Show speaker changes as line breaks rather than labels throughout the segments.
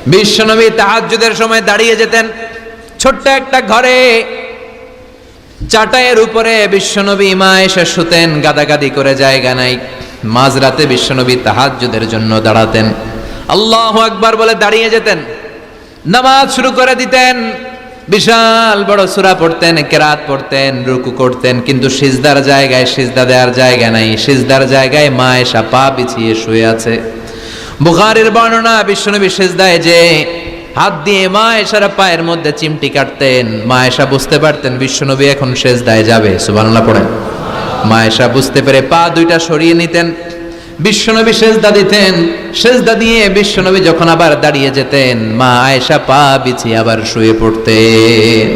বিশ্বনবী তাহাজ্জুদের সময় দাঁড়িয়ে যেতেন ছোট্ট একটা ঘরে, চাটাইয়ের উপরে বিশ্বনবী মা এসে শুতেন, গাদাগাদি করে জায়গা নাই। মাঝরাতে বিশ্বনবী তাহাজ্জুদের জন্য দাঁড়াতেন, আল্লাহু আকবার বলে দাঁড়িয়ে যেতেন, নামাজ শুরু করে দিতেন। বিশাল বড় সূরা পড়তেন, কেরাত পড়তেন, রুকু করতেন, কিন্তু সিজদার জায়গায় সিজদা দেওয়ার জায়গা নাই। সিজদার জায়গায় মা এসা পা বিছিয়ে শুয়ে আছে। বুখারীর বর্ণনা, বিশ্বনবী সিজদায় যে হাত দিয়ে মা এসার পায়ের মধ্যে চিমটি কাটতেন, মা এসা বুঝতে পারতেন বিশ্বনবী এখন সিজদায় যাবে। সুবহানাল্লাহ পড়েন। মা এসা বুঝতে পেরে পা দুইটা সরিয়ে নিতেন, বিশ্বনবী সিজদা দিতেন। সিজদা দিয়ে বিশ্বনবী যখন আবার দাঁড়িয়ে যেতেন, মা আয়েশা পা বিছিয়ে আবার শুয়ে পড়তেন।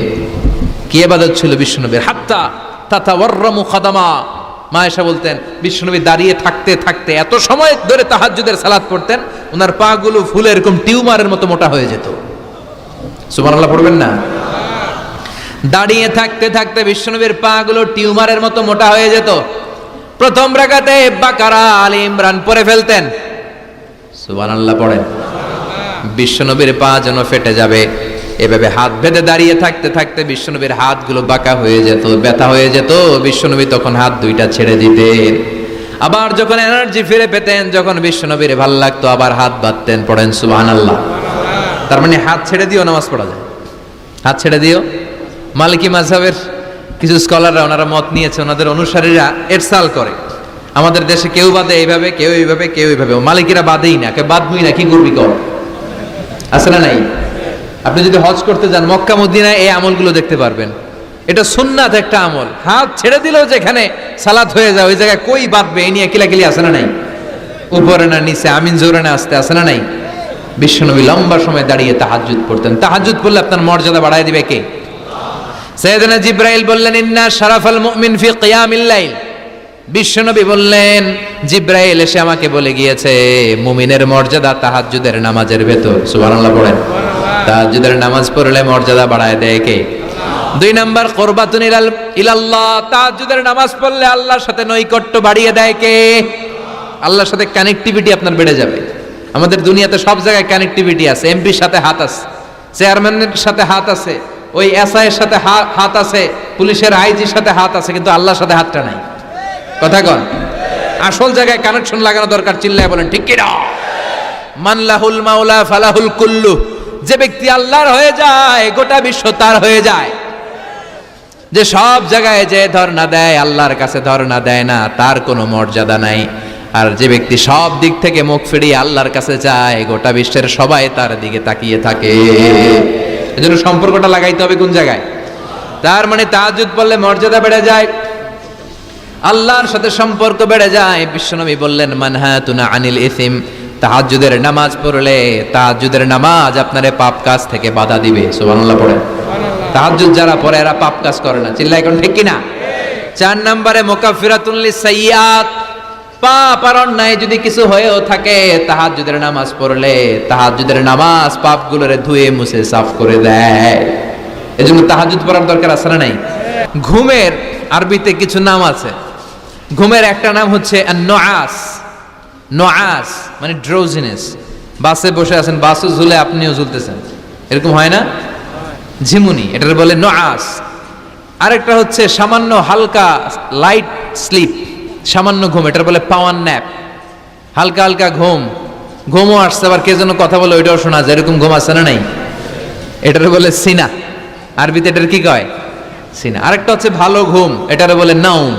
কি ইবাদত ছিল বিশ্বনবীর! হাত্তা তাতাওয়াররামু খাদামা। মা আয়েশা বলতেন বিশ্বনবী দাঁড়িয়ে থাকতে থাকতে এত সময় ধরে তাহাজ্জুদের সালাত পড়তেন, ওনার পা গুলো ফুলে এরকম টিউমারের মতো মোটা হয়ে যেত। সুবহানাল্লাহ পড়বেন না? দাঁড়িয়ে থাকতে থাকতে বিশ্বনবীর পা গুলো টিউমারের মতো মোটা হয়ে যেত। প্রথম রাকাতে বাকারা, আলে ইমরান পড়ে ফেলতেন। সুবহানাল্লাহ পড়েন। বিশ্বনবীর পা যেন ফেটে যাবে, এভাবে হাত বেঁধে দাঁড়িয়ে থাকতে থাকতে বিশ্বনবীর হাতগুলো বাঁকা হয়ে যেত, ব্যথা হয়ে যেত। বিশ্বনবী তখন হাত দুইটা ছেড়ে দিতেন। আবার যখন এনার্জি ফিরে পেতেন, যখন বিশ্বনবীর ভাল লাগতো, আবার হাত বাঁধতেন। পড়েন সুবহানাল্লাহ। তার মানে হাত ছেড়ে দিও নামাজ পড়া যায়। হাত ছেড়ে দিও। মালিকি মাযহাবের কিছু স্কলাররা ওনারা মত নিয়েছে, ওনাদের অনুসারীরা এরসাল করে, আমাদের দেশে কেউ বাদে এইভাবে, কেউ এইভাবে, কেউ এইভাবে। মালিকিরা বাদেই না, কে বাদবই না, কি করবি কর। আছে না নাই? আপনি যদি হজ করতে যান মক্কা মদিনায় এই আমলগুলো দেখতে পারবেন। এটা সুন্নাত একটা আমল। হাত ছেড়ে দিলেও যেখানে সালাত হয়ে যায় ওই জায়গায় কই বাঁধবে এই নিয়ে কিলাকিলি আছে না নাই? উপরে না নিচে, আমিন জোরে না আসতে, আছে না নাই? বিশ্বনবী লম্বা সময় দাঁড়িয়ে তাহাজ্জুদ পড়তেন। তাহাজ্জুদ পড়লে আপনার মর্যাদা বাড়ায় দিবে কে? সাইয়েদনা জিবরাইল বললেন ইন্না শারাফাল মুমিন ফি কিয়ামিল লাইল। বিশ্বনবী বললেন জিবরাইল এসে আমাকে বলে গিয়েছে মুমিনের মর্যাদা তাহাজ্জুদের নামাজের ভেতর। সুবহানাল্লাহ পড়েন। তাহাজ্জুদের নামাজ পড়লে মর্যাদা বাড়ায় দেয় কে? দুই নাম্বার কুরবাতুন ইলাল্লাহ। তাহাজ্জুদের নামাজ পড়লে আল্লাহর সাথে নৈকট্য বাড়িয়ে দেয় কে? আল্লাহর সাথে কানেক্টিভিটি আপনার বেড়ে যাবে। আমাদের দুনিয়াতে সব জায়গায় কানেক্টিভিটি আছে। এমপির সাথে হাত আছে, চেয়ারম্যানের সাথে হাত আছে, ওই এসআই এর সাথে হাত আছে, পুলিশের আইজির সাথে হাত আছে, কিন্তু আল্লাহর সাথে হাতটা নাই। কথা কন। আসল জায়গায় কানেকশন লাগানো দরকার। চিল্লায় বলেন ঠিক কি না? মান লাহুল মাওলা ফালাহুল কুল্লু। যে ব্যক্তি আল্লাহর হয়ে যায় গোটা বিশ্ব তার হয়ে যায়। যে সব জায়গায় যে ধর্ণা দেয় আল্লাহর কাছে ধর্ণা দেয় না, তার কোনো মর্যাদা নাই। আর যে ব্যক্তি সব দিক থেকে মুখ ফিরিয়ে আল্লাহর কাছে যায় গোটা বিশ্বের সবাই তার দিকে তাকিয়ে থাকে। এজন্য সম্পর্কটা লাগাইতে হবে কোন জায়গায়? তার মানে তাহাজ্জুদ পড়লে মর্যাদা বেড়ে যায়, আল্লাহর সাথে সম্পর্ক বেড়ে যায়। বিশ্বনবী বললেন মানহাতুনা আনিল ইসিম। তাহাজ্জুদের নামাজ পড়লে তাহাজ্জুদের নামাজ আপনারে পাপ কাজ থেকে বাধা দিবে। সুবহানাল্লাহ পড়েন। তাহাজ্জুদ যারা পড়ে এরা পাপ কাজ করে না। চিল্লায় কোন ঠিক কি না? 4 নম্বরে মুকাফফিরাতুন লিসাইয়্যাত। পাপ আর অন্যায় যদি কিছু হয়েও থাকে তাহাজ্জুদের নামাজ পড়লে তাহাজ্জুদের নামাজ পাপগুলোরে ধুয়ে মুছে সাফ করে দেয়। এজন্য তাহাজ্জুদ পড়ার দরকার আছে না নাই? ঘুমের আরবিতে কিছু নাম আছে। ঘুমের একটা নাম হচ্ছে আন-নুআস। নুআস মানে ড্রোজিনেস। বাসে বসে আছেন, বাসও ঝুলে আপনিও ঝুলতেছেন, এরকম হয় না? ঝিমুনি, এটার বলে নুআস। আরেকটা হচ্ছে সামান্য হালকা লাইট স্লিপ, সামান্য ঘুম, এটার বলে পাওয়ার ন্যাপ। হালকা হালকা ঘুম, ঘুমও আসছে, আবার কে যেন কথা বলে ওইটাও শোনা যায়, এরকম ঘুম আছে না নাই? এটার বলে সিনা। আরবিতে এটার কি কয়? সিনা। আরেকটা হচ্ছে ভালো ঘুম, এটার বলে নাউম।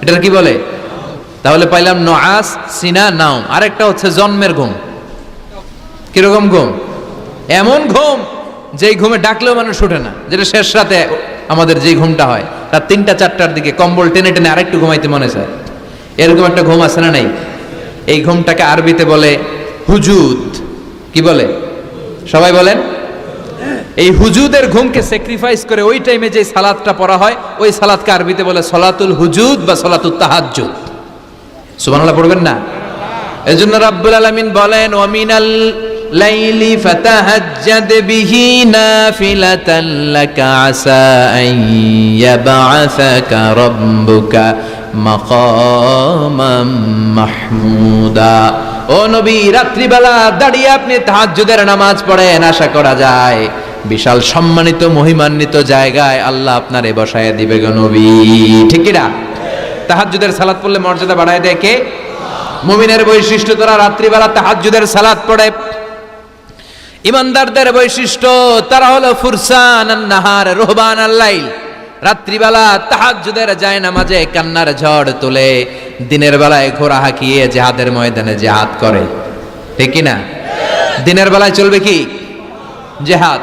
এটার কি বলে? তাহলে পাইলাম নুআস, সিনা, নাউম। আরেকটা হচ্ছে জন্মের ঘুম। কিরকম ঘুম? এমন ঘুম যেই ঘুমে ডাকলেও মানুষ ওঠে না, যেটা শেষ রাতে আমাদের যেই ঘুমটা হয় রাত 3টা-4টার দিকে কম্বল টেনে টেনে আরেকটু ঘুমাইতে মনে চায়, এরকম একটা ঘুম আছে না নাই? এই ঘুমটাকে আরবিতে বলে হুজুদ। কি বলে? সবাই বলেন। এই হুজুদের ঘুমকে স্যাক্রিফাইস করে ওই টাইমে যে সালাতটা পড়া হয় ওই সালাতকে আরবিতে বলে সলাতুল হুজুদ বা সলাতুত তাহাজ্জুদ। সুবহানাল্লাহ পড়বেন না? এজন্য রাব্বুল আলামিন বলেন ওয়া মিনাল লাইলি ফাতাহাজ্জাদ বিহি নাফিলাতান লাকা আসা আন ইয়াবআসাকা রাব্বুকা মাকামাম মাহমুদা। ও নবী, রাত্রিবেলা দাঁড়িয়ে আপনি তাহাজ্জুদের নামাজ পড়েন, আশা করা যায় বিশাল সম্মানিত মহিমান্বিত জায়গায় আল্লাহ আপনারে বসায় দিবে গো নবী। ঠিক কি না? তাহাজ্জুদের সালাত পড়লে মর্যাদা বাড়ায় দেয় কে? মুমিনের বৈশিষ্ট্য, তারা রাত্রিবেলা তাহাজ্জুদের সালাত পড়ে। ইমানদারদের বৈশিষ্ট্য, তারা হলো ফুরসান আন-নাহার রুহবান আল-লাইল। রাত্রিবেলা তাহাজ্জুদের যায় নামাজে কান্নার ঝড় তুলে, দিনের বেলায় ঘোড়া হাঁকিয়ে জিহাদের ময়দানে জিহাদ করে। ঠিক কি না? দিনের বেলায় চলবে কি? জিহাদ।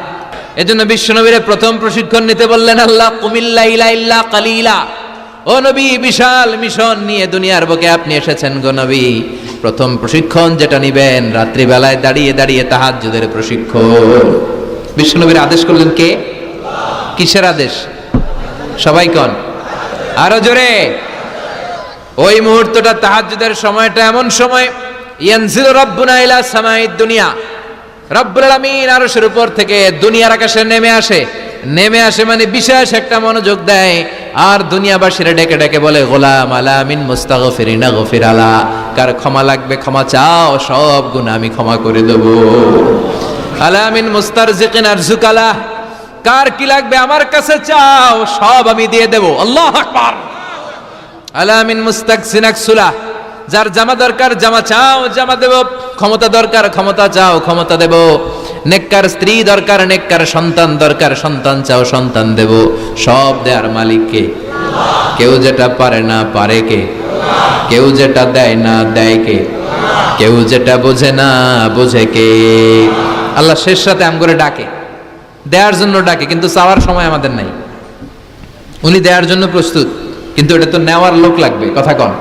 এজন্য বিশ্বনবীর প্রথম প্রশিক্ষণ নিতে বললেন আল্লাহ, কুমিল লাইলা ইল্লা কালিলা। ও নবী, বিশাল মিশন নিয়ে দুনিয়ার বুকে আপনি এসেছেন গো নবী। প্রথম প্রশিক্ষণ যেটা নিবেন, রাত্রিবেলায় দাঁড়িয়ে দাঁড়িয়ে তাহাজ্জুদের প্রশিক্ষণ। বিশ্বনবীর আদেশ করলেন কে? কিসের আদেশ? সবাই কোন? আরো জোরে। ওই মুহূর্তটা তাহাজ্জুদের সময়টা এমন সময়, ইয়ানজিলু রাব্বুনা ইলা সামাইদ দুনিয়া, রব্বুল আলামিন আরশের উপর থেকে দুনিয়ার আকাশে নেমে আসে মানে বিশেষ একটা মনোযোগ দেয়, আর দুনিয়াবাসীরা ডেকে ডেকে বলে, গোলাম আলামিন মুস্তাগফিরিনা গফির আলা, কার ক্ষমা লাগবে ক্ষমা চাও, সব গুনাহ আমি ক্ষমা করে দেব। আলামিন মুস্তারজিকিন আরজুকালা, কার কি লাগবে আমার কাছে চাও, সব আমি দিয়ে দেব। আল্লাহু আকবার। আলামিন মুস্তাকসিন আকসুলা, যার জামা দরকার জামা চাও, জামা দেব। ক্ষমতা দরকার ক্ষমতা চাও, ক্ষমতা দেব। নেককার স্ত্রী দরকার, নেককার সন্তান দরকার, সন্তান চাও, সন্তান দেব। সব দেয়ার মালিক কে? কেউ যেটা পারে না পারে কে? কেউ যেটা দেয় না দেয় কে? কেউ যেটা বোঝে না বোঝে কে? আল্লাহ শেষ রাতে আম করে ডাকে, দেওয়ার জন্য ডাকে, কিন্তু চাওয়ার সময় আমাদের নাই। উনি দেওয়ার জন্য প্রস্তুত, কিন্তু এটা তো নেওয়ার লোক লাগবে। কথা কন?